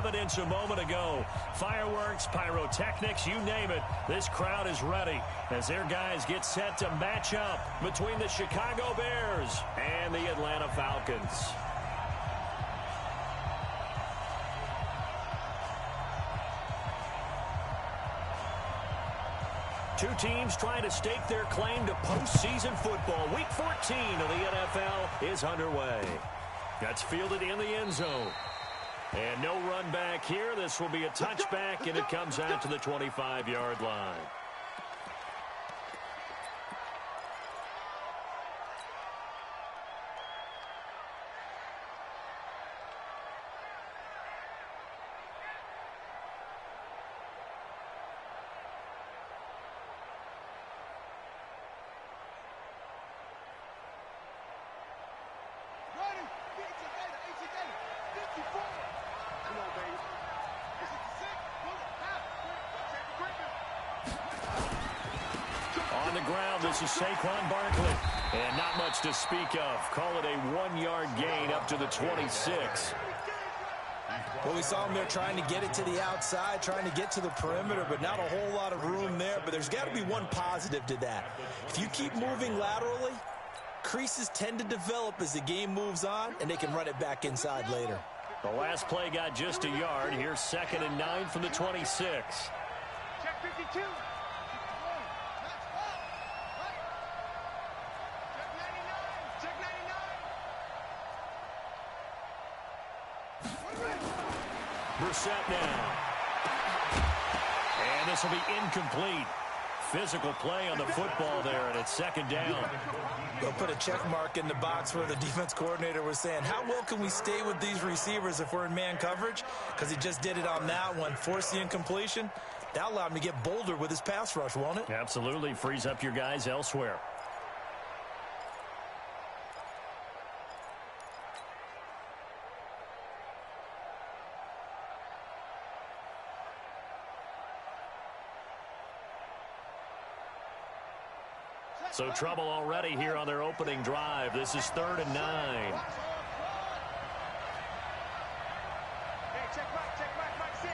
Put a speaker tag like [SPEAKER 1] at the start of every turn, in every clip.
[SPEAKER 1] evidence a moment ago. Fireworks, pyrotechnics, you name it. This crowd is ready as their guys get set to match up between the Chicago Bears and the Atlanta Falcons. Two teams trying to stake their claim to postseason football. Week 14 of the NFL is underway. That's fielded in the end zone. And no run back here. This will be a touchback, and it comes out to the 25-yard line. On the ground, this is Saquon Barkley. And not much to speak of. Call it a 1-yard gain up to the 26.
[SPEAKER 2] Well, we saw him there trying to get it to the outside, trying to get to the perimeter, but not a whole lot of room there. But there's got to be one positive to that. If you keep moving laterally, creases tend to develop as the game moves on, and they can run it back inside later.
[SPEAKER 1] The last play got just a yard. Here's 2nd and 9 from the 26.
[SPEAKER 3] Check 52.
[SPEAKER 1] Brissett now. And this will be incomplete. Physical play on the football there, and it's 2nd down.
[SPEAKER 2] They'll put a check mark in the box where the defense coordinator was saying, how well can we stay with these receivers if we're in man coverage? Because he just did it on that one, forced the incompletion. That'll allow him to get bolder with his pass rush, won't it?
[SPEAKER 1] Absolutely. Frees up your guys elsewhere. So trouble already here on their opening drive. This is 3rd and 9.
[SPEAKER 3] Hey, check back, Mike 6.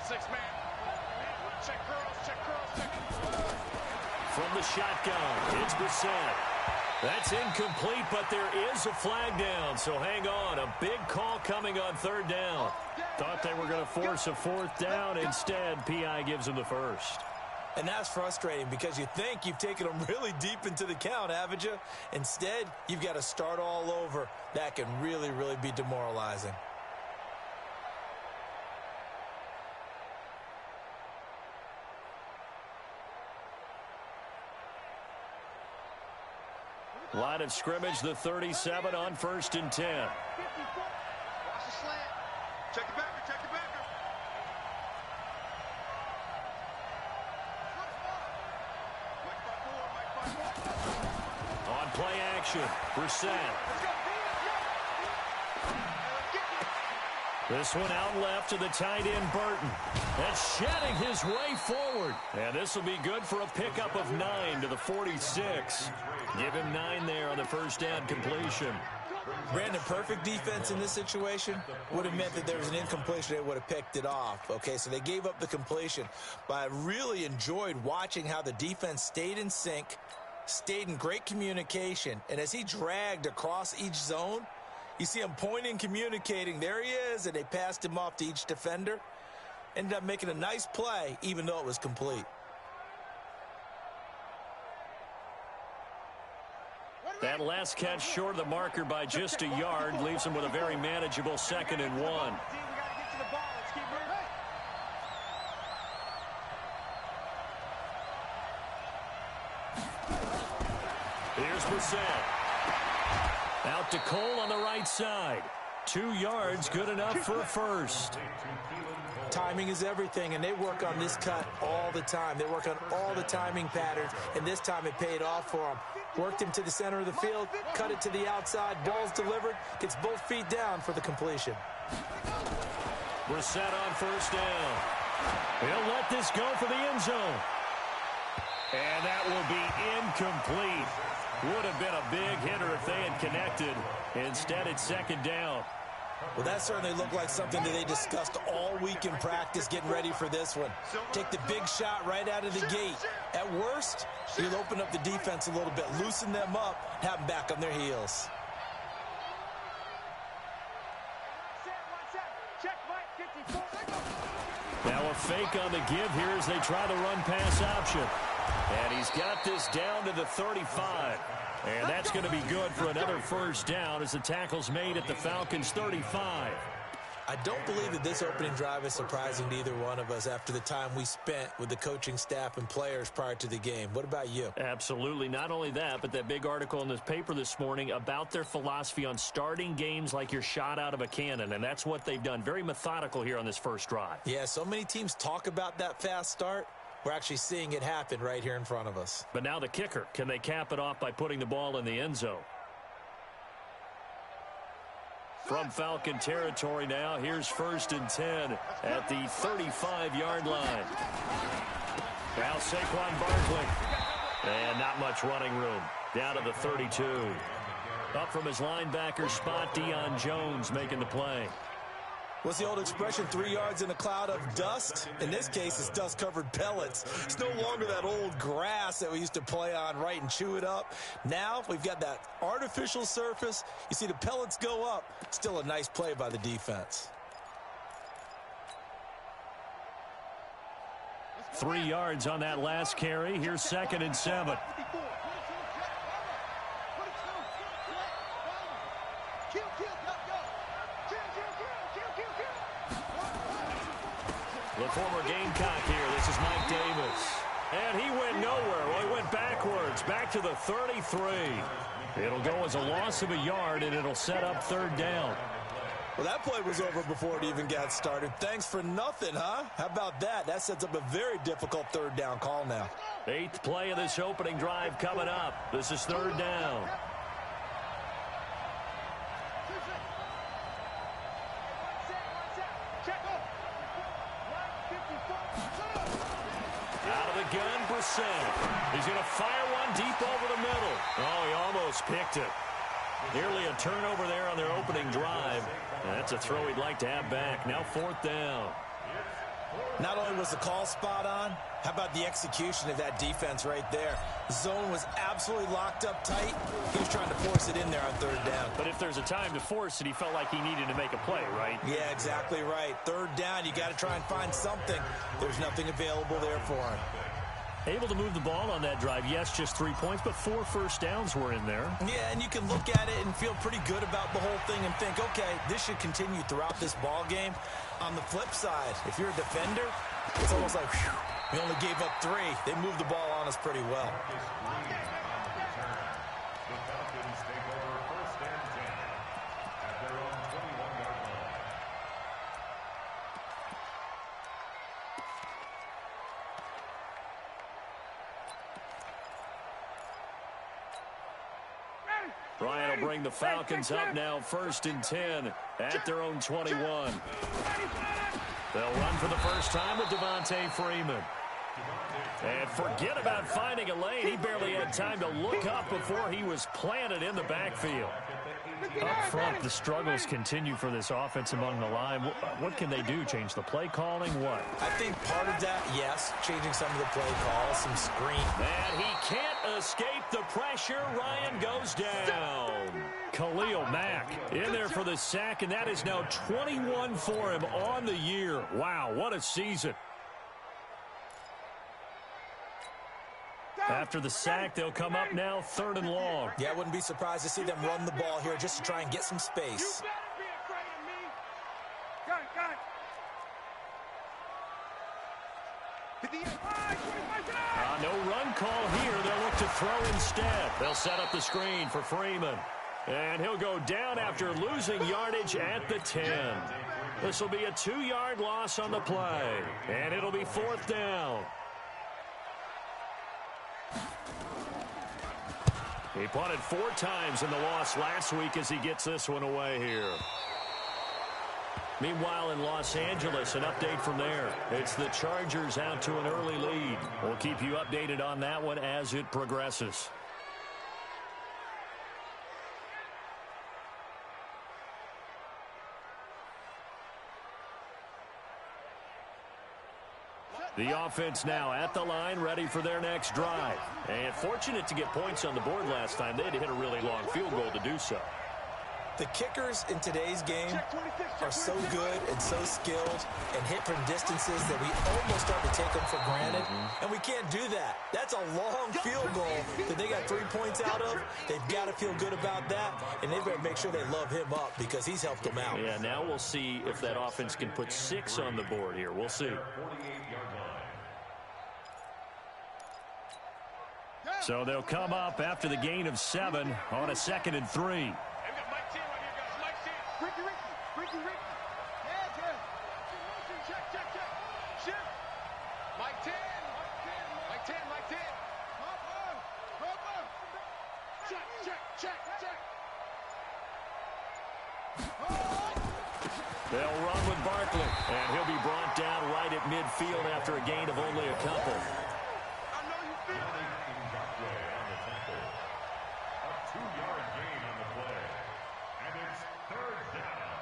[SPEAKER 3] 6 man. Check curls.
[SPEAKER 1] From the shotgun, it's Brissett. That's incomplete, but there is a flag down. So hang on, a big call coming on 3rd down. Thought they were going to force a 4th down. Instead, PI gives them the first.
[SPEAKER 2] And that's frustrating because you think you've taken them really deep into the count, haven't you? Instead, you've got to start all over. That can really, really be demoralizing.
[SPEAKER 1] Line of scrimmage, the 37 on 1st and 10.
[SPEAKER 3] Watch the slant. Check the backer.
[SPEAKER 1] On play action, Brissett. This one out left to the tight end, Burton. That's shedding his way forward. And this will be good for a pickup of 9 to the 46. Give him 9 there on the 1st down completion.
[SPEAKER 2] Brandon, perfect defense in this situation would have meant that there was an incompletion. They would have picked it off. Okay, so they gave up the completion. But I really enjoyed watching how the defense stayed in sync, stayed in great communication. And as he dragged across each zone, you see him pointing, communicating. There he is, and they passed him off to each defender. Ended up making a nice play, even though it was complete.
[SPEAKER 1] That last catch short of the marker by just a yard leaves him with a very manageable 2nd and 1. Here's Brissett. Out to Cole on the right side. 2 yards, good enough for a first.
[SPEAKER 2] Timing is everything, and they work on this cut all the time. They work on all the timing patterns, and this time it paid off for them. Worked him to the center of the field, cut it to the outside, ball's delivered, gets both feet down for the completion.
[SPEAKER 1] Brissett on 1st down. He'll let this go for the end zone. And that will be incomplete. Would have been a big hitter if they had connected. Instead, it's 2nd down.
[SPEAKER 2] Well, that certainly looked like something that they discussed all week in practice getting ready for this one. Take the big shot right out of the gate. At worst, you'll open up the defense a little bit, loosen them up, have them back on their heels.
[SPEAKER 1] Now a fake on the give here as they try the run-pass option. And he's got this down to the 35. And that's going to be good for another first down as the tackle's made at the Falcons' 35.
[SPEAKER 2] I don't believe that this opening drive is surprising to either one of us after the time we spent with the coaching staff and players prior to the game. What about you?
[SPEAKER 1] Absolutely. Not only that, but that big article in this paper this morning about their philosophy on starting games like you're shot out of a cannon, and that's what they've done. Very methodical here on this first drive.
[SPEAKER 2] Yeah, so many teams talk about that fast start. We're actually seeing it happen right here in front of us.
[SPEAKER 1] But now the kicker. Can they cap it off by putting the ball in the end zone? From Falcon territory now, here's 1st and 10 at the 35-yard line. Now Saquon Barkley. And not much running room. Down to the 32. Up from his linebacker spot, Deion Jones making the play.
[SPEAKER 2] What's the old expression, 3 yards in a cloud of dust? In this case, it's dust-covered pellets. It's no longer that old grass that we used to play on, right, and chew it up. Now we've got that artificial surface. You see the pellets go up. Still a nice play by the defense.
[SPEAKER 1] 3 yards on that last carry. Here's 2nd and 7. The former Gamecock here. This is Mike Davis. And he went nowhere. Well, he went backwards, back to the 33. It'll go as a loss of a yard, and it'll set up 3rd down.
[SPEAKER 2] Well, that play was over before it even got started. Thanks for nothing, huh? How about that? That sets up a very difficult 3rd down call now.
[SPEAKER 1] 8th play of this opening drive coming up. This is 3rd down. Out of the gun, Brissett. He's going to fire one deep over the middle. Oh, he almost picked it. Nearly a turnover there on their opening drive. That's a throw he'd like to have back. Now 4th down.
[SPEAKER 2] Not only was the call spot on, how about the execution of that defense right there? The zone was absolutely locked up tight. He was trying to force it in there on 3rd down.
[SPEAKER 1] But if there's a time to force it, he felt like he needed to make a play, right?
[SPEAKER 2] Yeah, exactly right. 3rd down, you got to try and find something. There's nothing available there for him.
[SPEAKER 1] Able to move the ball on that drive. Yes, just 3 points, but 4 first downs were in there.
[SPEAKER 2] Yeah, and you can look at it and feel pretty good about the whole thing and think, okay, this should continue throughout this ball game. On the flip side, if you're a defender, it's almost like, whew, we only gave up 3. They moved the ball on us pretty well.
[SPEAKER 1] Ryan will bring the Falcons up now 1st and 10 at their own 21. They'll run for the first time with Devontae Freeman. And forget about finding a lane. He barely had time to look up before he was planted in the backfield. Up front, the struggles continue for this offense among the line. What can they do? Change the play calling? What?
[SPEAKER 2] I think part of that, yes, changing some of the play calls, some screen.
[SPEAKER 1] And he can't escape the pressure. Ryan goes down. Khalil Mack in there for the sack, and that is now 21 for him on the year. Wow, what a season. After the sack, they'll come up now 3rd and long.
[SPEAKER 2] Yeah, I wouldn't be surprised to see them run the ball here just to try and get some space.
[SPEAKER 1] No run call here. They'll look to throw instead. They'll set up the screen for Freeman. And he'll go down after losing yardage at the 10. This will be a 2-yard loss on the play. And it'll be 4th down. He punted 4 times in the loss last week as he gets this one away here. Meanwhile, in Los Angeles, an update from there. It's the Chargers out to an early lead. We'll keep you updated on that one as it progresses. The offense now at the line, ready for their next drive. And fortunate to get points on the board last time. They had to hit a really long field goal to do so.
[SPEAKER 2] The kickers in today's game are so good and so skilled and hit from distances that we almost start to take them for granted. And we can't do that. That's a long field goal that they got 3 points out of. They've got to feel good about that, and they've got to make sure they love him up because he's helped them out.
[SPEAKER 1] Yeah, now we'll see if that offense can put 6 on the board here. We'll see. So they'll come up after the gain of 7 on a 2nd and 3. They'll run with Barkley, and he'll be brought down right at midfield after a gain of only a couple.
[SPEAKER 4] A 2-yard gain on the play, and it's 3rd down.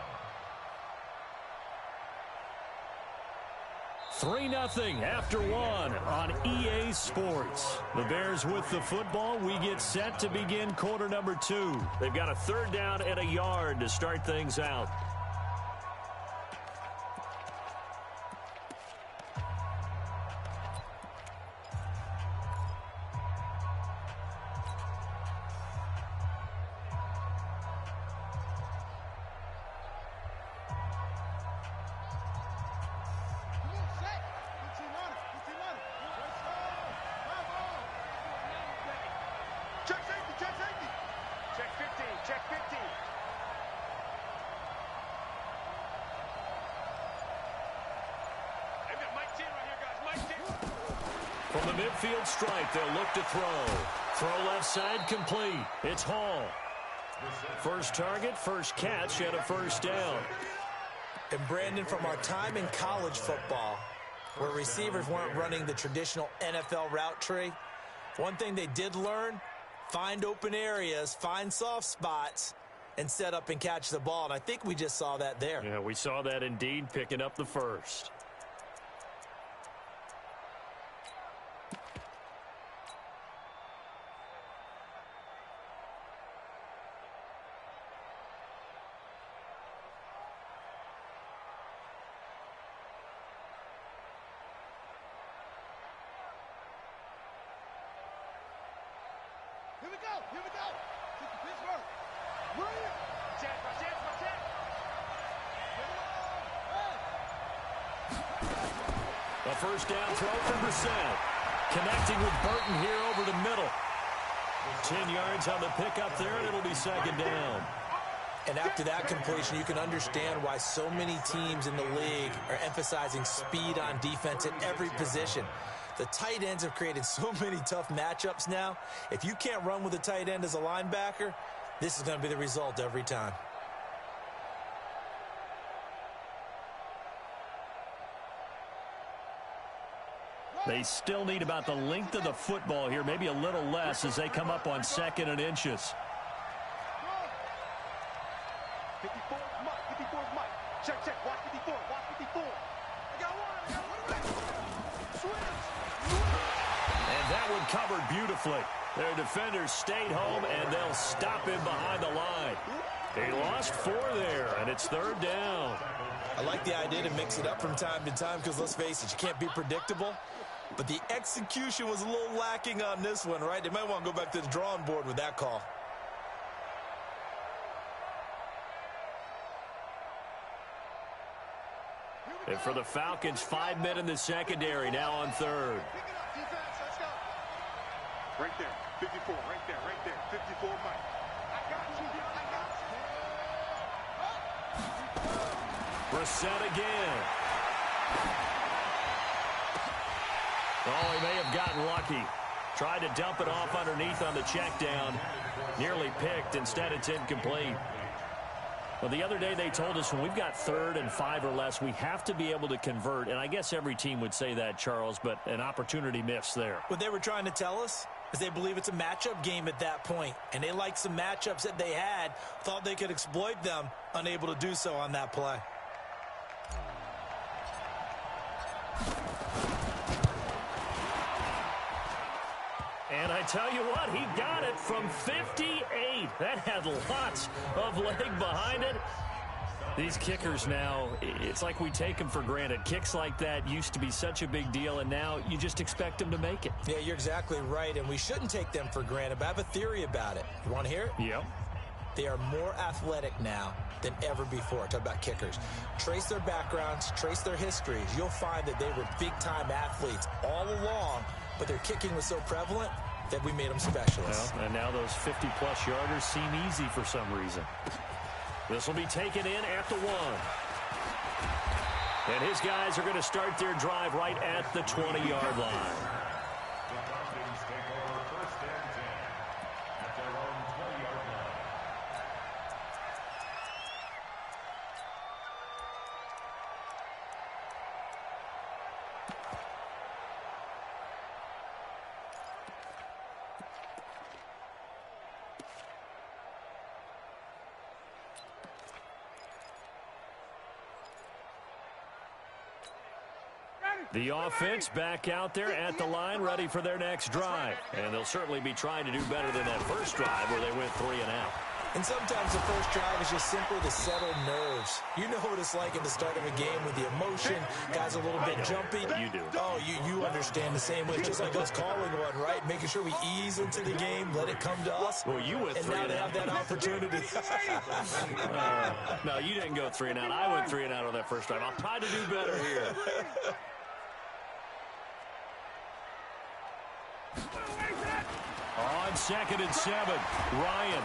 [SPEAKER 1] 3-0 after 1 on EA Sports. The Bears with the football. We get set to begin quarter number 2. They've got a 3rd down and a yard to start things out. From the midfield stripe, they'll look to throw. Throw left side complete. It's Hall. First target, first catch, and a 1st down.
[SPEAKER 2] And Brandon, from our time in college football, where receivers weren't running the traditional NFL route tree, one thing they did learn, find open areas, find soft spots, and set up and catch the ball. And I think we just saw that there.
[SPEAKER 1] Yeah, we saw that indeed, picking up the 1st.
[SPEAKER 3] Here we go. Pittsburgh.
[SPEAKER 1] A 1st down throw from Brissett. Connecting with Burton here over the middle. 10 yards on the pickup there, and it'll be 2nd down.
[SPEAKER 2] And after that completion, you can understand why so many teams in the league are emphasizing speed on defense at every position. The tight ends have created so many tough matchups now. If you can't run with a tight end as a linebacker, this is going to be the result every time.
[SPEAKER 1] They still need about the length of the football here, maybe a little less as they come up on 2nd and inches.
[SPEAKER 3] 54, Mike. 54, Mike. Check. Watch 54. Watch 54. I got one.
[SPEAKER 1] And that one covered beautifully. Their defenders stayed home, and they'll stop him behind the line. They lost 4 there, and it's 3rd down.
[SPEAKER 2] I like the idea to mix it up from time to time because, let's face it, you can't be predictable. But the execution was a little lacking on this one, right? They might want to go back to the drawing board with that call.
[SPEAKER 1] And for the Falcons, 5 men in the secondary, now on 3rd.
[SPEAKER 3] Pick it up, defense. Let's go. Right there. 54. Right there. 54, Mike. I got you.
[SPEAKER 1] Brissett again. Oh, he may have gotten lucky. Tried to dump it off underneath on the check down. Nearly picked. Instead, it's incomplete. Well, the other day they told us when we've got 3rd and 5 or less, we have to be able to convert. And I guess every team would say that, Charles, but an opportunity missed there.
[SPEAKER 2] What they were trying to tell us is they believe it's a matchup game at that point. And they liked some matchups that they had, thought they could exploit them, unable to do so on that play.
[SPEAKER 1] And I tell you what, he got it from 58. That had lots of leg behind it. These kickers now, it's like we take them for granted. Kicks like that used to be such a big deal, and now you just expect them to make it.
[SPEAKER 2] Yeah, you're exactly right, and we shouldn't take them for granted, but I have a theory about it. You want to hear it?
[SPEAKER 1] Yep.
[SPEAKER 2] They are more athletic now than ever before. Talk about kickers. Trace their backgrounds, trace their histories. You'll find that they were big-time athletes all along, but their kicking was so prevalent that we made them specialists.
[SPEAKER 1] Well, and now those 50-plus yarders seem easy for some reason. This will be taken in at the 1. And his guys are going to start their drive right at the 20-yard line.
[SPEAKER 4] The Falcons take over 1st and 10 at their own 20-yard line.
[SPEAKER 1] The offense back out there at the line, ready for their next drive. And they'll certainly be trying to do better than that first drive where they went 3 and out.
[SPEAKER 2] And sometimes the first drive is just simply to settle nerves. You know what it's like at the start of a game with the emotion. Guys are a little bit jumpy.
[SPEAKER 1] You do.
[SPEAKER 2] Oh, you understand the same way. It's just like us calling one, right? Making sure we ease into the game, let it come to us.
[SPEAKER 1] Well, you went 3 and out.
[SPEAKER 2] And now they have that opportunity.
[SPEAKER 1] No, you didn't go 3 and out. I went 3 and out on that first drive. I'll try to do better here. On 2nd and 7, Ryan.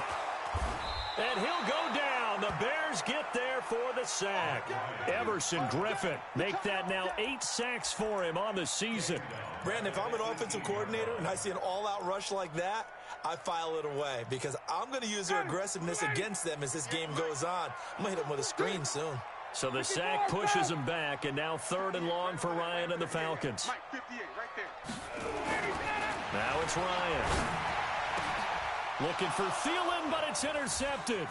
[SPEAKER 1] And he'll go down. The Bears get there for the sack. Everson Griffin make that now 8 sacks for him on the season.
[SPEAKER 2] Brandon, if I'm an offensive coordinator and I see an all-out rush like that, I file it away because I'm going to use their aggressiveness against them as this game goes on. I'm going to hit them with a screen soon.
[SPEAKER 1] So the sack pushes him back, and now 3rd and long for Ryan and the Falcons. Now it's Ryan. Looking for Thielen, but it's intercepted.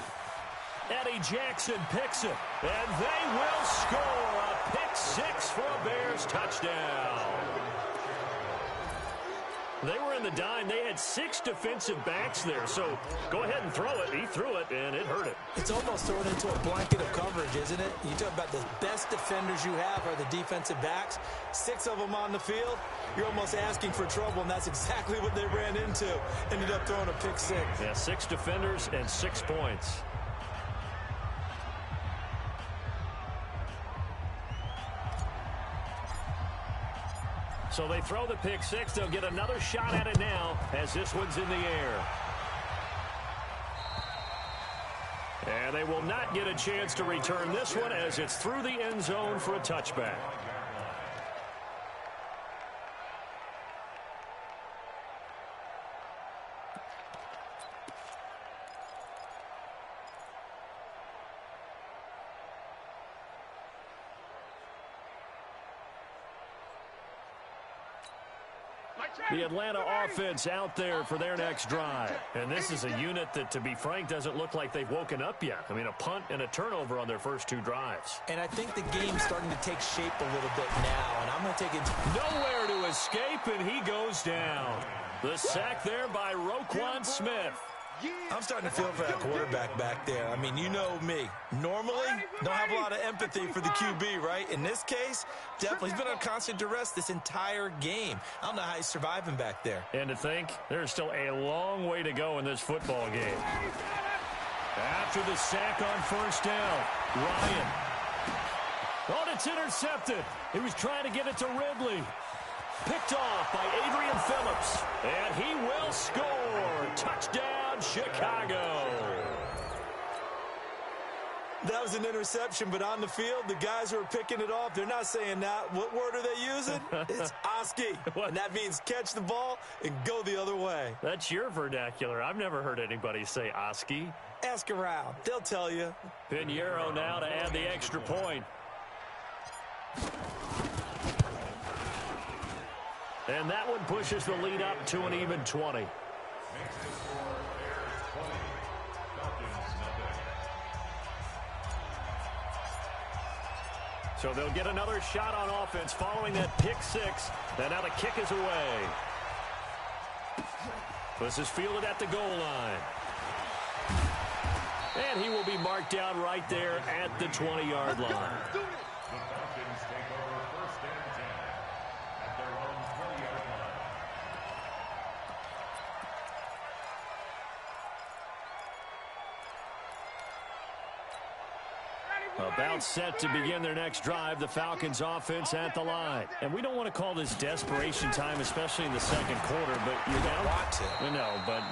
[SPEAKER 1] Eddie Jackson picks it, and they will score a pick 6 for a Bears touchdown. They were in the dime. They had 6 defensive backs there, so go ahead and throw it. He threw it, and it hurt it.
[SPEAKER 2] It's almost thrown into a blanket of coverage, isn't it? You talk about the best defenders you have are the defensive backs. 6 of them on the field. You're almost asking for trouble, and that's exactly what they ran into. Ended up throwing a pick 6.
[SPEAKER 1] Yeah, 6 defenders and 6 points. So they throw the pick 6. They'll get another shot at it now as this one's in the air. And they will not get a chance to return this one as it's through the end zone for a touchback. The Atlanta offense out there for their next drive. And this is a unit that, to be frank, doesn't look like they've woken up yet. I mean, a punt and a turnover on their first 2 drives.
[SPEAKER 2] And I think the game's starting to take shape a little bit now. And I'm going to take it.
[SPEAKER 1] Nowhere to escape, and he goes down. The sack there by Roquan Smith.
[SPEAKER 2] I'm starting to feel for that quarterback back there. I mean, you know me. Normally, don't have a lot of empathy for the QB, right? In this case, definitely. He's been on constant duress this entire game. I don't know how he's surviving back there.
[SPEAKER 1] And to think, there's still a long way to go in this football game. After the sack on first down, Ryan. Oh, it's intercepted. He was trying to get it to Ridley. Picked off by Adrian Phillips. And he will score. Touchdown, Chicago.
[SPEAKER 2] That was an interception, but on the field, the guys who are picking it off, they're not saying that. What word are they using? It's Oski. And that means catch the ball and go the other way.
[SPEAKER 1] That's your vernacular. I've never heard anybody say Oski.
[SPEAKER 2] Ask around. They'll tell you.
[SPEAKER 1] Pinheiro now to add the extra point. And that one pushes the lead up to an even 20. So they'll get another shot on offense following that pick 6. And now the kick is away. This is fielded at the goal line. And he will be marked down right there at the 20-yard line.
[SPEAKER 4] The Falcons take over first and 10 at their own 20-yard line.
[SPEAKER 1] About set to begin their next drive, the Falcons offense at the line. And we don't want to call this desperation time, especially in the second quarter, but you're down.
[SPEAKER 2] Want to.
[SPEAKER 1] No, but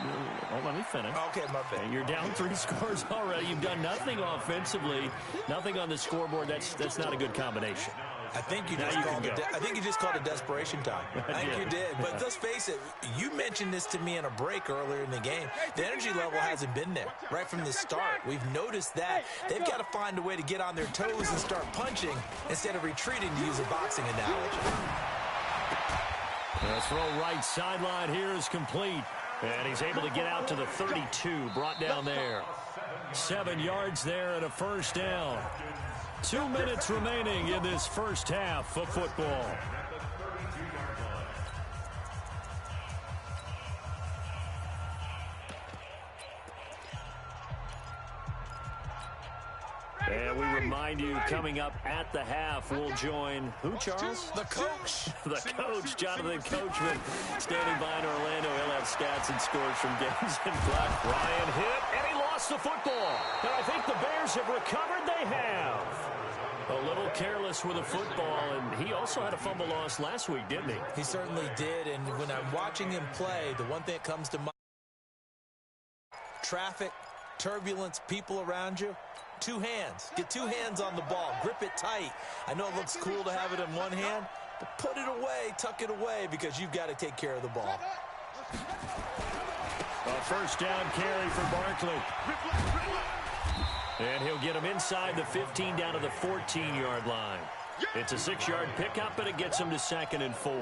[SPEAKER 1] let me finish.
[SPEAKER 2] Okay, my bad.
[SPEAKER 1] You're down 3 scores already. You've done nothing offensively, nothing on the scoreboard. That's not a good combination.
[SPEAKER 2] I think you just called it desperation time. I think you did. But let's face it, you mentioned this to me in a break earlier in the game. The energy level hasn't been there right from the start. We've noticed that. They've got to find a way to get on their toes and start punching instead of retreating, to use a boxing analogy.
[SPEAKER 1] The throw right sideline here is complete. And he's able to get out to the 32, brought down there. 7 yards there and a first down. 2 minutes remaining in this first half of football. And we remind you, coming up at the half, we'll join who, Charles?
[SPEAKER 2] The coach.
[SPEAKER 1] The coach, Jonathan Coachman, standing by in Orlando. He'll have stats and scores from games in black. Ryan hit, and he lost the football. And I think the Bears have recovered. They have. A little careless with a football, and he also had a fumble loss last week, didn't he?
[SPEAKER 2] He certainly did, and when I'm watching him play, the one thing that comes to mind: traffic, turbulence, people around you. 2 hands. Get 2 hands on the ball. Grip it tight. I know it looks cool to have it in one hand, but put it away, tuck it away, because you've got to take care of the ball.
[SPEAKER 1] A first down carry for Barkley. And he'll get him inside the 15 down to the 14-yard line. It's a 6-yard pickup, and it gets him to 2nd and 4.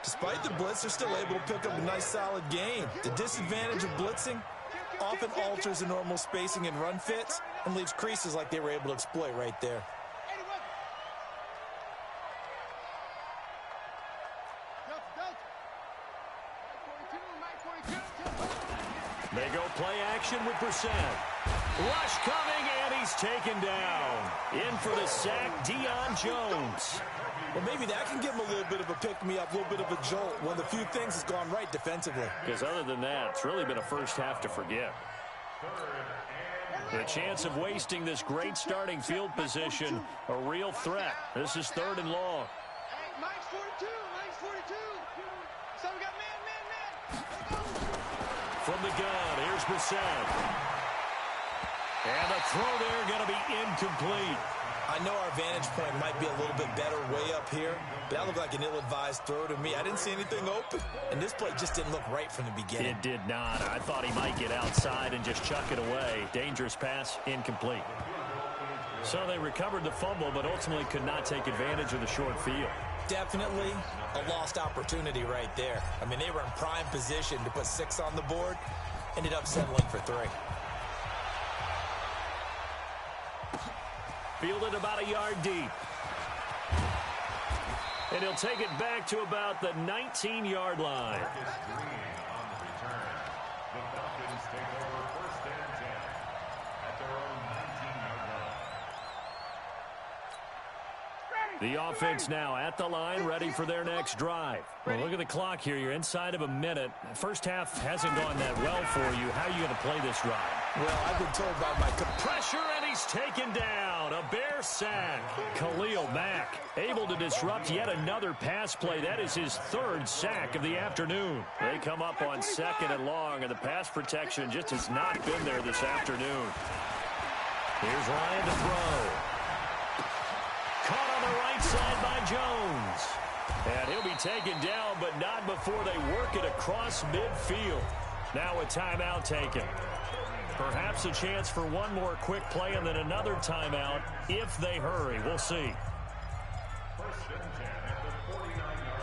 [SPEAKER 2] Despite the blitz, they're still able to pick up a nice, solid gain. The disadvantage of blitzing often alters the normal spacing and run fits and leaves creases like they were able to exploit right there.
[SPEAKER 1] They go play action with Brissett. Rush coming, and he's taken down. In for the sack, Deion Jones.
[SPEAKER 2] Well, maybe that can give him a little bit of a pick-me-up, a little bit of a jolt, when the few things has gone right defensively.
[SPEAKER 1] Because other than that, it's really been a first half to forget. The chance of wasting this great starting field position, a real threat. This is 3rd and long.
[SPEAKER 3] Hey, Mike's 42. Mike's 42. So we got man.
[SPEAKER 1] From the gun, here's Brissett. And the throw there going to be incomplete.
[SPEAKER 2] I know our vantage point might be a little bit better way up here, but that looked like an ill-advised throw to me. I didn't see anything open, and this play just didn't look right from the beginning.
[SPEAKER 1] It did not. I thought he might get outside and just chuck it away. Dangerous pass, incomplete. So they recovered the fumble, but ultimately could not take advantage of the short field.
[SPEAKER 2] Definitely a lost opportunity right there. I mean, they were in prime position to put 6 on the board, ended up settling for 3.
[SPEAKER 1] Fielded about a yard deep. And he'll take it back to about the 19-yard line.
[SPEAKER 4] The Falcons take over first and 10 at their own 19-yard line.
[SPEAKER 1] The offense now at the line, ready for their next drive. Well, look at the clock here. You're inside of a minute. First half hasn't gone that well for you. How are you going to play this drive?
[SPEAKER 2] Well, I've been told by my
[SPEAKER 1] pressure, and he's taken down. A Bear sack. Khalil Mack able to disrupt yet another pass play. That is his 3rd sack of the afternoon. They come up on 2nd and long, and the pass protection just has not been there this afternoon. Here's Ryan to throw. Caught on the right side by Jones. And he'll be taken down, but not before they work it across midfield. Now a timeout taken. Perhaps a chance for one more quick play and then another timeout if they hurry. We'll see.
[SPEAKER 4] First and 10 at the 49-yard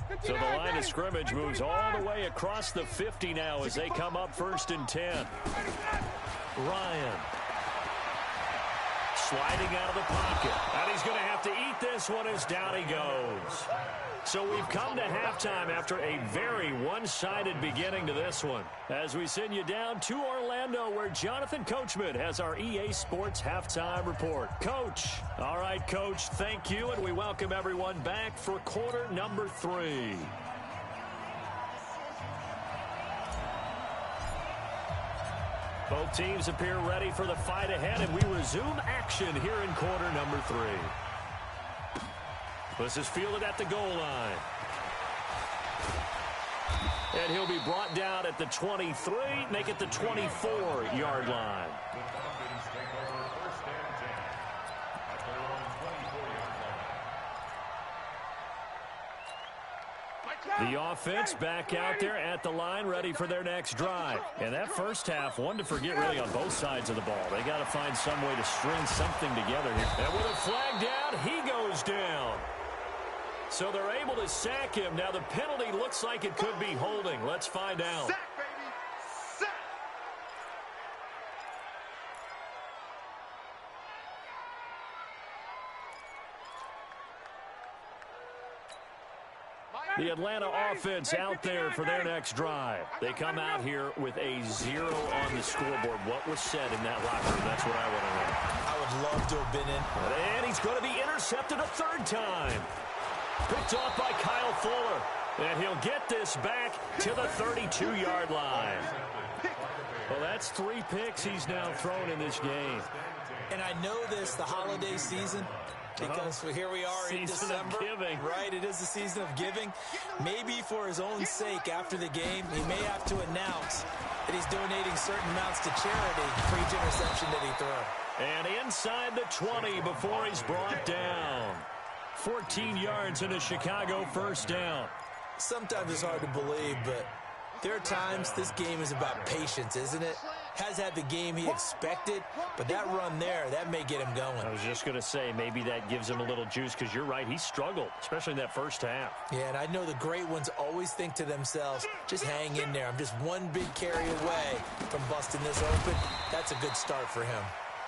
[SPEAKER 4] line.
[SPEAKER 1] So the line of scrimmage moves all the way across the 50 now as they come up 1st and 10. Ryan. sliding out of the pocket. And he's going to have to eat this one as down he goes. So we've come to halftime after a very one-sided beginning to this one. As we send you down to Orlando, where Jonathan Coachman has our EA Sports Halftime Report. Coach. All right, Coach, thank you, and we welcome everyone back for quarter number 3. Both teams appear ready for the fight ahead, and we resume action here in quarter number 3. This is fielded at the goal line. And he'll be brought down at the 23, make it the 24-yard line. The offense back out there at the line, ready for their next drive. And that first half, one to forget really on both sides of the ball. They got to find some way to string something together here. And with a flag down, he goes down. So they're able to sack him. Now the penalty looks like it could be holding. Let's find out.
[SPEAKER 3] Sack, baby. Sack.
[SPEAKER 1] The Atlanta offense out there for their next drive. They come out here with a 0 on the scoreboard. What was said in that locker room? That's what I want to know.
[SPEAKER 2] I would love to have been in.
[SPEAKER 1] And he's going to be intercepted a third time. Picked off by Kyle Fuller. And he'll get this back to the 32-yard line. Well, that's 3 picks he's now thrown in this game.
[SPEAKER 2] And I know this, the holiday season, because here we are in December.
[SPEAKER 1] Season of giving.
[SPEAKER 2] Right, it is the season of giving. Maybe for his own sake after the game, he may have to announce that he's donating certain amounts to charity for each interception that he throws.
[SPEAKER 1] And inside the 20 before he's brought down. 14 yards and a Chicago first down.
[SPEAKER 2] Sometimes it's hard to believe, but there are times this game is about patience, isn't it? Has had the game he expected, but that run there, that may get him going.
[SPEAKER 1] I was just going to say, maybe that gives him a little juice, because you're right, he struggled, especially in that first half.
[SPEAKER 2] Yeah, and I know the great ones always think to themselves, just hang in there. I'm just one big carry away from busting this open. That's a good start for him.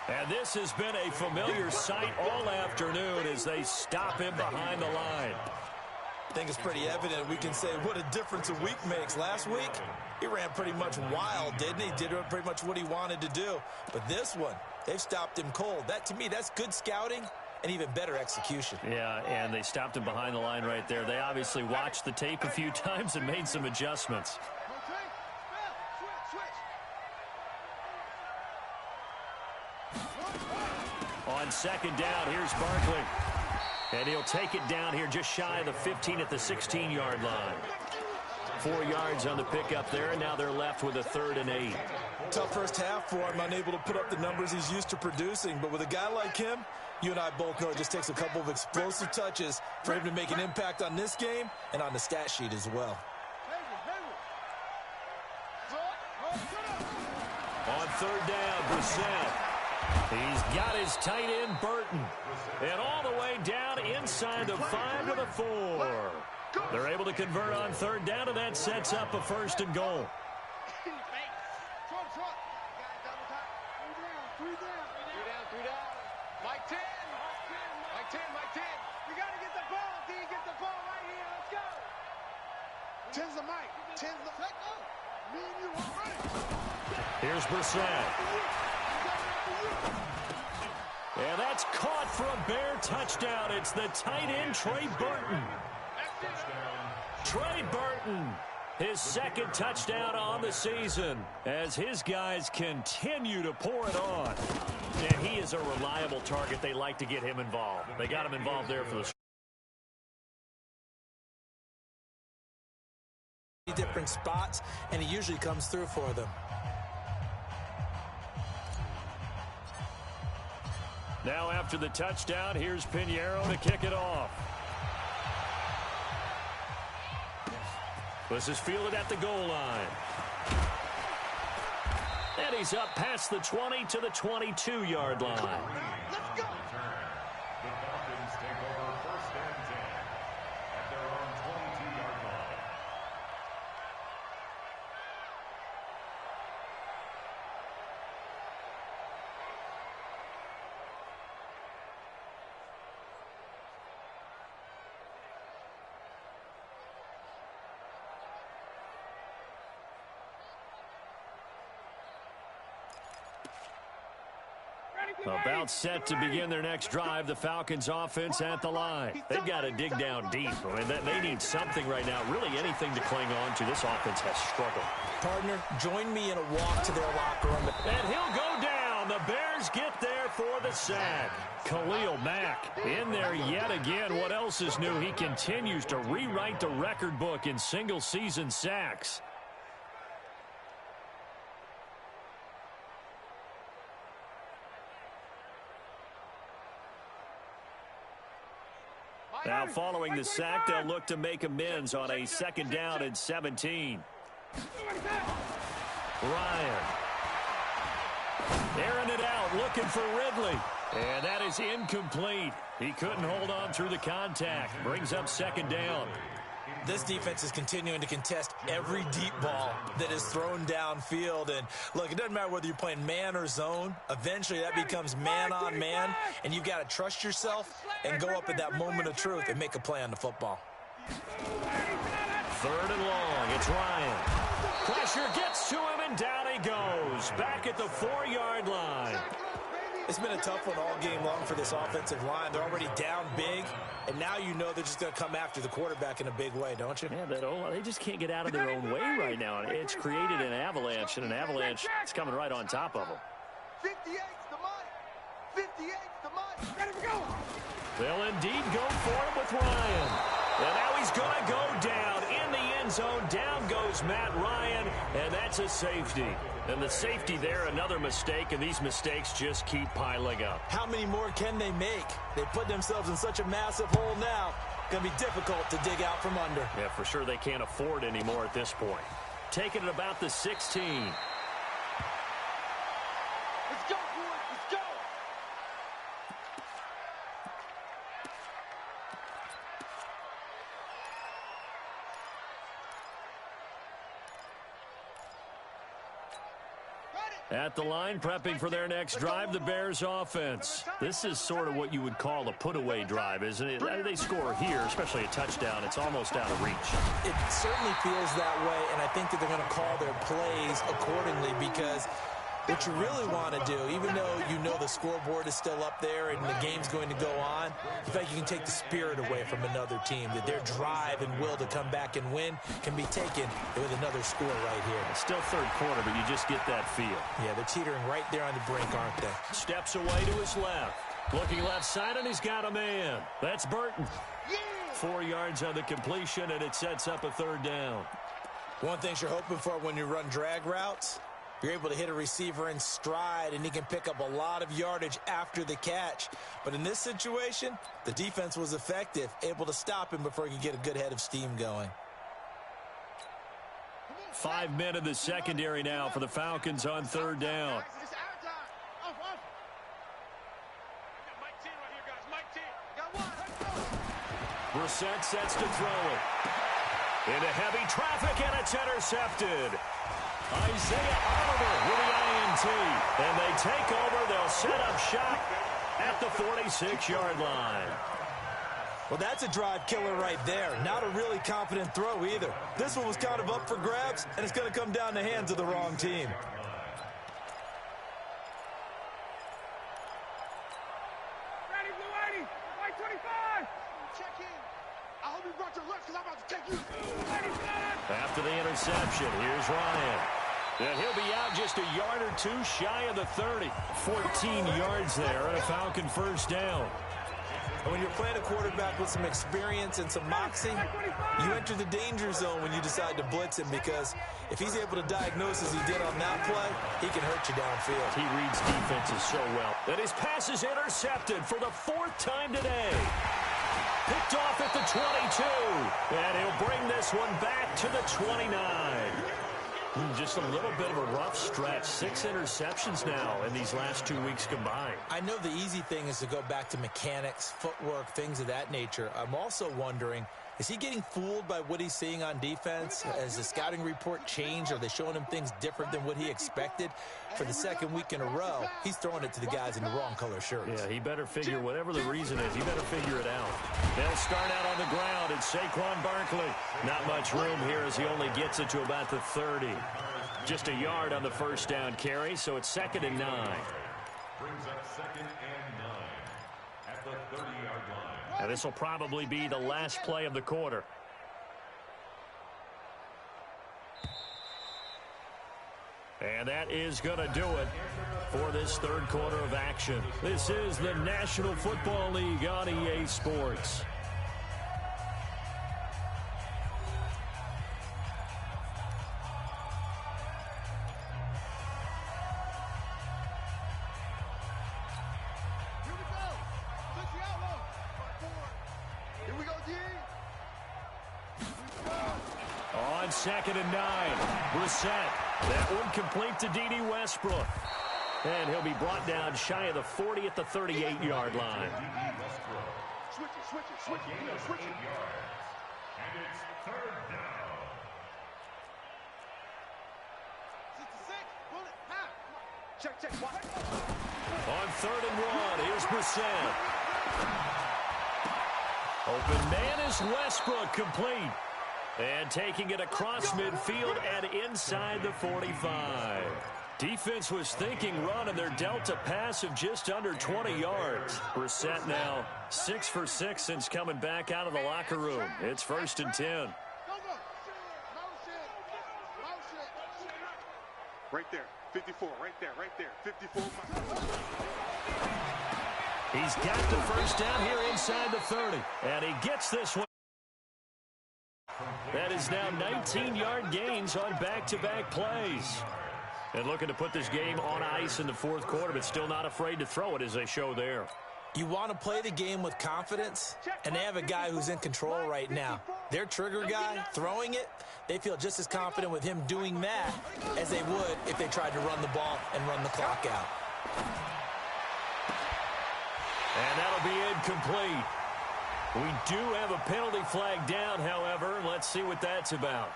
[SPEAKER 1] And this has been a familiar sight all afternoon as they stop him behind the line.
[SPEAKER 2] I think it's pretty evident. We can say what a difference a week makes. Last week, he ran pretty much wild, didn't he? Did pretty much what he wanted to do. But this one, they've stopped him cold. That, to me, that's good scouting and even better execution.
[SPEAKER 1] Yeah, and they stopped him behind the line right there. They obviously watched the tape a few times and made some adjustments. On second down, here's Barkley. And he'll take it down here just shy of the 15 at the 16-yard line. 4 yards on the pickup there, and now they're left with a 3rd and 8.
[SPEAKER 2] Tough first half for him, unable to put up the numbers he's used to producing. But with a guy like him, you and I both know it just takes a couple of explosive touches for him to make an impact on this game and on the stat sheet as well.
[SPEAKER 1] On 3rd down, Brissett. He's got his tight end, Burton. And all the way down inside the 5 to the 4. They're able to convert on 3rd down, and that sets up a 1st and goal.
[SPEAKER 3] Mike 10. Mike 10. We got to get the ball, D. Get the ball right here. Let's go. 10's the Mike. 10's the Mike. Me and you are right.
[SPEAKER 1] Here's Brissett. And that's caught for a Bear touchdown. It's the tight end, Trey Burton. Trey Burton, his 2nd touchdown on the season as his guys continue to pour it on. And he is a reliable target. They like to get him involved. They got him involved there for the
[SPEAKER 2] different spots, and he usually comes through for them.
[SPEAKER 1] Now after the touchdown, here's Pinheiro to kick it off. This is fielded at the goal line. And he's up past the 20 to the 22-yard line.
[SPEAKER 3] Let's go.
[SPEAKER 4] The Falcons take over 1st and 10 at their own 22-yard line.
[SPEAKER 1] About set to begin their next drive, the Falcons offense at the line. They've got to dig down deep. I mean, they need something right now, really anything to cling on to. This offense has struggled.
[SPEAKER 2] Partner, join me in a walk to their locker room.
[SPEAKER 1] And he'll go down. The Bears get there for the sack. Khalil Mack in there yet again. What else is new? He continues to rewrite the record book in single-season sacks. Now, following the sack, they'll look to make amends on a 2nd down and 17. Ryan. Airing it out, looking for Ridley. And that is incomplete. He couldn't hold on through the contact. Brings up 2nd down.
[SPEAKER 2] This defense is continuing to contest every deep ball that is thrown downfield. And, look, it doesn't matter whether you're playing man or zone. Eventually, that becomes man on man. And you've got to trust yourself and go up at that moment of truth and make a play on the football.
[SPEAKER 1] 3rd and long. It's Ryan. Pressure gets to him, and down he goes. Back at the 4-yard line.
[SPEAKER 2] It's been a tough one all game long for this offensive line. They're already down big, and now you know they're just going to come after the quarterback in a big way, don't you?
[SPEAKER 1] Yeah, they just can't get out of their own way right now. It's created an avalanche, and an avalanche is coming right on top of them.
[SPEAKER 3] 58's the money. 58's the money. Ready to go.
[SPEAKER 1] They'll indeed go for it with Ryan. And now he's going to go down in the end zone. Down goes Matt Ryan, and that's a safety. And the safety there, another mistake, and these mistakes just keep piling up.
[SPEAKER 2] How many more can they make? They put themselves in such a massive hole now. Going to be difficult to dig out from under.
[SPEAKER 1] Yeah, for sure they can't afford any more at this point. Taking it about the 16.
[SPEAKER 3] Let's go, boys. Let's go.
[SPEAKER 1] At the line, prepping for their next drive, the Bears offense. This is sort of what you would call a put-away drive, isn't it? They score here, especially a touchdown. It's almost out of reach.
[SPEAKER 2] It certainly feels that way, and I think that they're going to call their plays accordingly because what you really want to do, even though you know the scoreboard is still up there and the game's going to go on, in fact, you can take the spirit away from another team, that their drive and will to come back and win can be taken with another score right here.
[SPEAKER 1] It's still 3rd quarter, but you just get that feel.
[SPEAKER 2] Yeah, they're teetering right there on the brink, aren't they?
[SPEAKER 1] Steps away to his left. Looking left side, and he's got a man. That's Burton. 4 yards on the completion, and it sets up a 3rd down.
[SPEAKER 2] One thing you're hoping for when you run drag routes, you're able to hit a receiver in stride, and he can pick up a lot of yardage after the catch. But in this situation, the defense was effective, able to stop him before he could get a good head of steam going.
[SPEAKER 1] 5 men in the secondary now for the Falcons on 3rd down. Brissett sets to throw it. Into heavy traffic, and it's intercepted. Isaiah Oliver with the INT. And they take over. They'll set up shop at the 46-yard line.
[SPEAKER 2] Well, that's a drive killer right there. Not a really confident throw either. This one was kind of up for grabs, and it's going to come down the hands of the wrong team.
[SPEAKER 3] Ready, Blue 80. White 25. Check in. I hope you brought your lunch because I'm about to take you.
[SPEAKER 1] After the interception, here's Ryan. And he'll be out just a yard or two shy of the 30. 14 yards there and a Falcon 1st down.
[SPEAKER 2] And when you're playing a quarterback with some experience and some moxie, you enter the danger zone when you decide to blitz him, because if he's able to diagnose as he did on that play, he can hurt you downfield.
[SPEAKER 1] He reads defenses so well. And his pass is intercepted for the 4th time today. Picked off at the 22. And he'll bring this one back to the 29. Just a little bit of a rough stretch. 6 interceptions now in these last 2 weeks combined.
[SPEAKER 2] I know the easy thing is to go back to mechanics, footwork, things of that nature. I'm also wondering, is he getting fooled by what he's seeing on defense? Has the scouting report changed? Are they showing him things different than what he expected? For the 2nd week in a row, he's throwing it to the guys in the wrong color shirts.
[SPEAKER 1] Yeah, he better figure, whatever the reason is, he better figure it out. They'll start out on the ground. It's Saquon Barkley. Not much room here as he only gets it to about the 30. Just a yard on the 1st down carry, so it's 2nd and 9.
[SPEAKER 4] brings up 2nd and 9 at the 30-yard line.
[SPEAKER 1] And this will probably be the last play of the quarter. And that is going to do it for this third quarter of action. This is the National Football League on EA Sports. On 2nd and 9, Brissett. That one complete to D.D. Westbrook. And he'll be brought down shy of the 40 at the 38-yard line.
[SPEAKER 3] Switch it.
[SPEAKER 4] And it's 3rd down.
[SPEAKER 3] 66, pull it, half. Check, watch.
[SPEAKER 1] On 3rd and 1, here's Brissett. Open man is Westbrook, complete. And taking it across midfield and inside the 45. Defense was thinking run, and they're dealt a pass of just under 20 yards. Brissett now 6 for 6 since coming back out of the locker room. It's 1st and 10.
[SPEAKER 3] Right there, 54, right there, 54.
[SPEAKER 1] He's got the first down here inside the 30. And he gets this one. That is now 19-yard gains on back-to-back plays. And looking to put this game on ice in the fourth quarter, but still not afraid to throw it as they show there.
[SPEAKER 2] You want to play the game with confidence, and they have a guy who's in control right now. Their trigger guy, throwing it, they feel just as confident with him doing that as they would if they tried to run the ball and run the clock out.
[SPEAKER 1] And that'll be incomplete. We do have a penalty flag down, however. Let's see what that's about.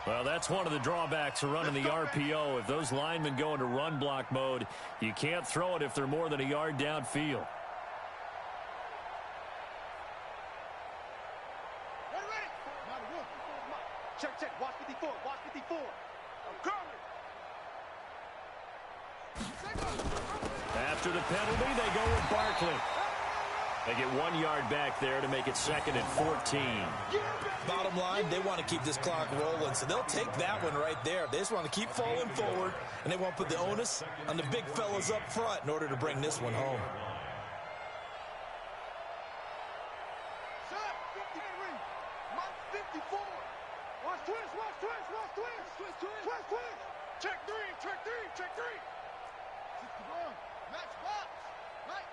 [SPEAKER 1] Well, that's one of the drawbacks of running the RPO. If those linemen go into run block mode, you can't throw it if they're more than a yard downfield.
[SPEAKER 3] Ready. Check, watch 54, I'm coming.
[SPEAKER 1] After the penalty, they go with Barkley. They get 1 yard back there to make it 2nd and 14.
[SPEAKER 2] Bottom line, they want to keep this clock rolling, so they'll take that one right there. They just want to keep falling forward, and they want to put the onus on the big fellas up front in order to bring this one home.
[SPEAKER 3] Shot, 54. Watch twist. Check three. 61, match box. Right.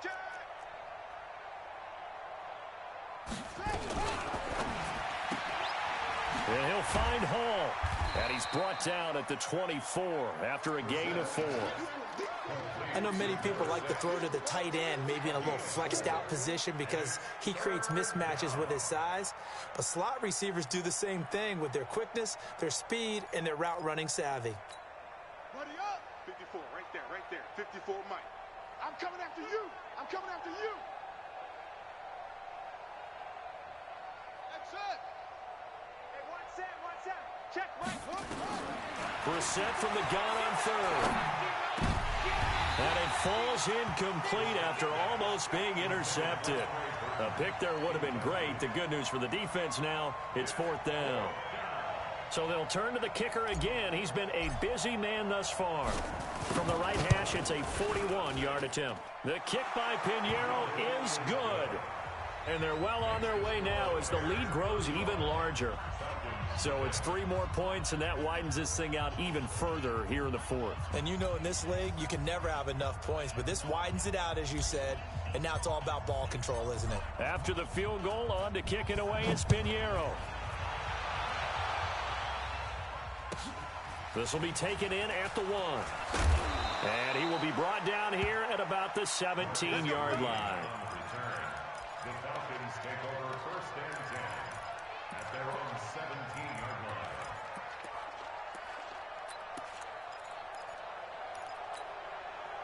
[SPEAKER 3] Check.
[SPEAKER 1] And he'll find Hall. And he's brought down at the 24 after a gain of 4.
[SPEAKER 2] I know many people like to throw to the tight end, maybe in a little flexed out position because he creates mismatches with his size. But slot receivers do the same thing with their quickness, their speed, and their route running savvy.
[SPEAKER 3] Buddy up. 54, right there. 54, Mike. I'm coming after you. Exit. Hey, watch that. Check, Mike.
[SPEAKER 1] Brissett from the gun on 3rd. And it falls incomplete after almost being intercepted. A pick there would have been great. The good news for the defense now, it's 4th down. So they'll turn to the kicker again. He's been a busy man thus far. From the right hash, it's a 41-yard attempt. The kick by Pinheiro is good. And they're well on their way now as the lead grows even larger. So it's 3 more points, and that widens this thing out even further here in the fourth.
[SPEAKER 2] And you know in this league, you can never have enough points, but this widens it out, as you said, and now it's all about ball control, isn't it?
[SPEAKER 1] After the field goal, on to kick it away, it's Pinheiro. This will be taken in at the 1. And he will be brought down here at about the 17-yard line.
[SPEAKER 4] The Falcons take over 1st and 10 at their own 17-yard line.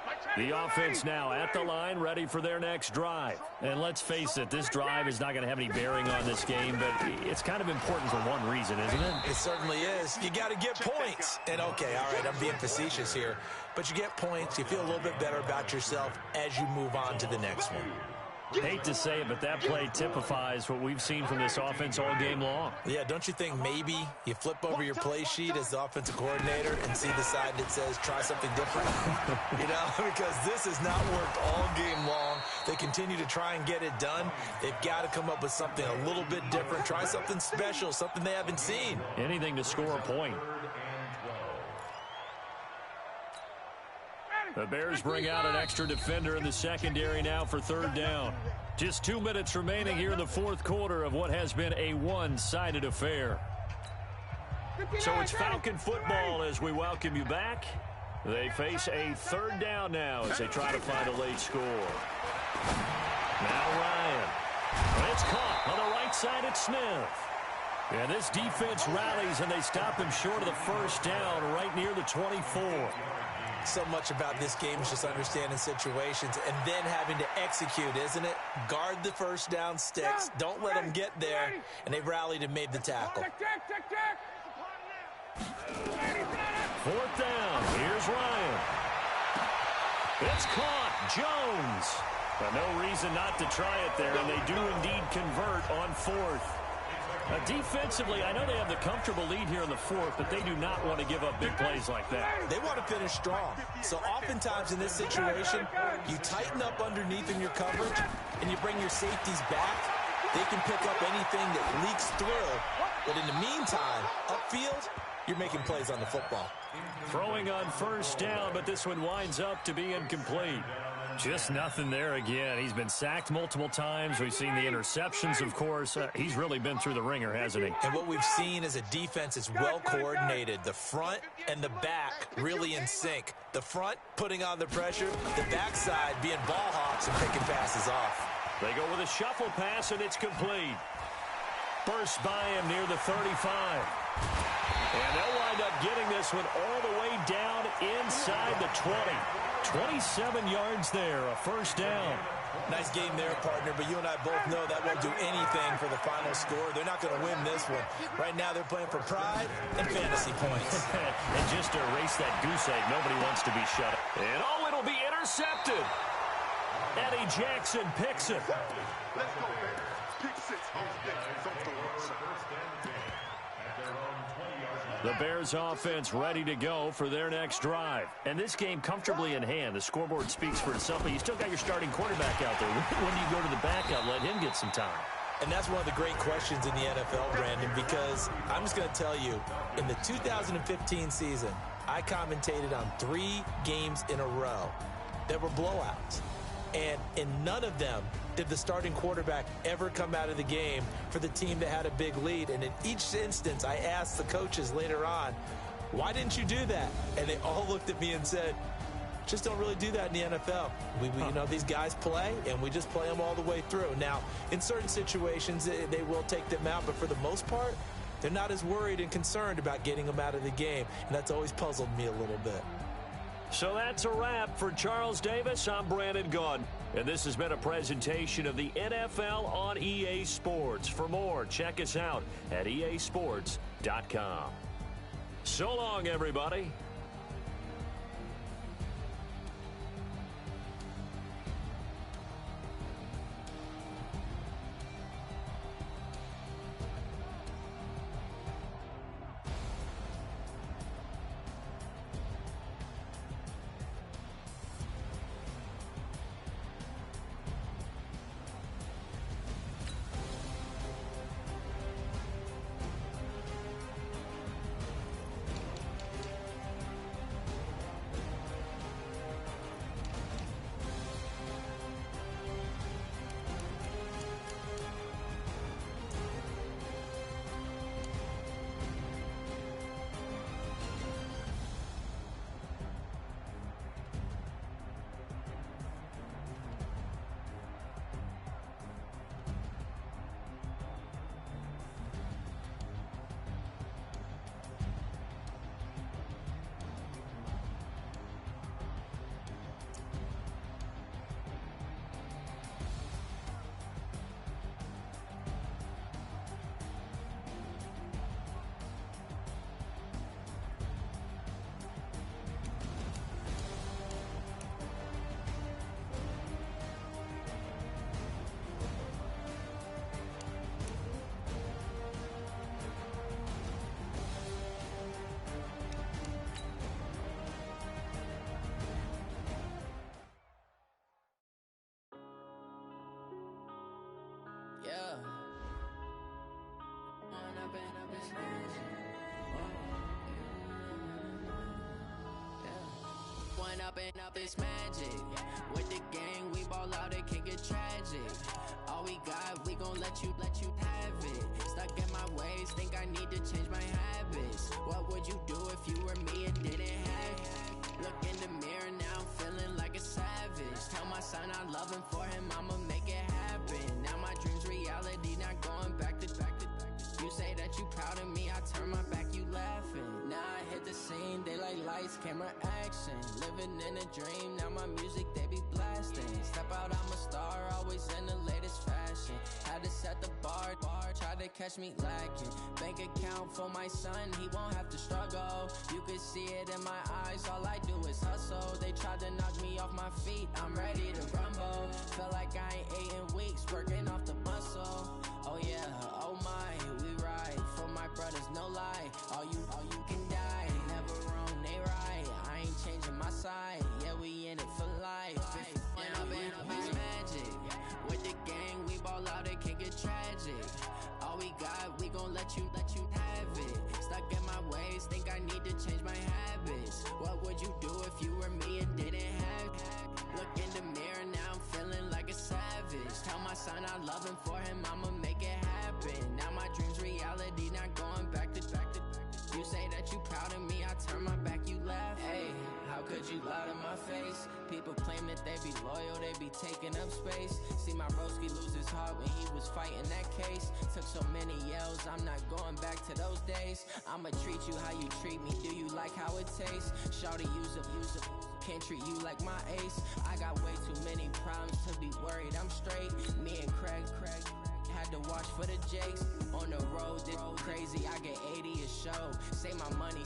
[SPEAKER 3] Mike,
[SPEAKER 1] The offense now at the line, ready for their next drive. And let's face it, this drive is not going to have any bearing on this game, but it's kind of important for one reason, isn't it?
[SPEAKER 2] It certainly is. You got to get points. And, okay, all right, I'm being facetious here. But you get points, you feel a little bit better about yourself as you move on to the next one.
[SPEAKER 1] Hate to say it, but that play typifies what we've seen from this offense all game long.
[SPEAKER 2] Yeah, don't you think maybe you flip over your play sheet as the offensive coordinator and see the side that says try something different? Because this has not worked all game long. They continue to try and get it done. They've got to come up with something a little bit different. Try something special, something they haven't seen.
[SPEAKER 1] Anything to score a point. The Bears bring out an extra defender in the secondary now for third down. Just 2 minutes remaining here in the fourth quarter of what has been a one-sided affair. So it's Falcon football as we welcome you back. They face a third down now as they try to find a late score. Now Ryan. It's caught on the right side at Smith. And this defense rallies and they stop him short of the first down right near the 24.
[SPEAKER 2] So much about this game is just understanding situations and then having to execute, isn't it? Guard the first down sticks. Don't let them get there. And they rallied and made the tackle.
[SPEAKER 1] Fourth down. Here's Ryan. It's caught. Jones. But no reason not to try it there, and they do indeed convert on fourth. Defensively, I know they have the comfortable lead here in the fourth, but they do not want to give up big plays like that.
[SPEAKER 2] They want to finish strong. So oftentimes in this situation, you tighten up underneath in your coverage, and you bring your safeties back. They can pick up anything that leaks through. But in the meantime, upfield, you're making plays on the football.
[SPEAKER 1] Throwing on first down, but this one winds up to be incomplete. Just nothing there again. He's been sacked multiple times. We've seen the interceptions, of course. He's really been through the ringer, hasn't he?
[SPEAKER 2] And what we've seen is a defense that's well coordinated. The front and the back really in sync. The front putting on the pressure, the backside being ball hawks and picking passes off.
[SPEAKER 1] They go with a shuffle pass, and it's complete. Burst by him near the 35. And they'll wind up getting this one all the way down inside the 20. 27 yards there, a first down.
[SPEAKER 2] Nice game there, partner, but you and I both know that won't do anything for the final score. They're not going to win this one. Right now they're playing for pride and fantasy points.
[SPEAKER 1] And just to erase that goose egg, nobody wants to be shut up. And it'll be intercepted. Eddie Jackson picks it.
[SPEAKER 3] Let's go, man. Pick six.
[SPEAKER 1] The Bears offense ready to go for their next drive. And this game comfortably in hand. The scoreboard speaks for itself, but you still got your starting quarterback out there. When do you go to the backup, let him get some time?
[SPEAKER 2] And that's one of the great questions in the NFL, Brandon, because I'm just going to tell you, in the 2015 season, I commentated on 3 games in a row that were blowouts. And in none of them did the starting quarterback ever come out of the game for the team that had a big lead. And in each instance, I asked the coaches later on, why didn't you do that? And they all looked at me and said, just don't really do that in the NFL. You know, these guys play, and we just play them all the way through. Now, in certain situations, they will take them out, but for the most part, they're not as worried and concerned about getting them out of the game. And that's always puzzled me a little bit.
[SPEAKER 1] So that's a wrap for Charles Davis. I'm Brandon Gunn. And this has been a presentation of the NFL on EA Sports. For more, check us out at easports.com. So long, everybody.
[SPEAKER 5] up, it's magic. With the gang, we ball out, it can get tragic. All we got, we gon' let you have it. Stuck in my ways, think I need to change my habits. What would you do if you were me and didn't have it? Look in the mirror, now I'm feeling like a savage. Tell my son I love him, for him I'ma make it happen. Now my dream's reality, not going back to. You say that you proud of me, I turn my back, you laughing. Now I hit the scene, they like lights, camera, action. Living in a dream, now my music, they be blasting. Step out, I'm a star, always in the latest fashion. Had to set the bar, try to catch me lacking. Bank account for my son, he won't have to struggle. You could see it in my eyes, all I do is hustle. They tried to knock me off my feet, I'm ready to rumble. Felt like I ain't ate in weeks, working off the muscle. Oh yeah, oh my, we ride for my brothers, no lie. All you can die, never wrong, they right. I ain't changing my side, yeah, we in it for life. And up, it's magic. With the gang, we ball out, it can get tragic. All we got, we gon' let you have it. Stuck in my ways, think I need to change my habits. What would you do if you were me and didn't have it? Look in the mirror, now I'm feeling like a savage. Tell my son I love him, for him I'ma make it happen. Now my dream's reality, not going back to. You say that you proud of me, I turn my back, you laugh. Hey, how could you lie to my face? People claim that they be loyal, they be taking up space. See my broski lose his heart when he was fighting that case. Took so many yells, I'm not going back to those days. I'ma treat you how you treat me, do you like how it tastes? Shawty, use up, can't treat you like my ace. I got way too many problems to be worried, I'm straight. Me and Craig had to watch for the Jakes. On the road, this crazy, I get 80 a show. Say my money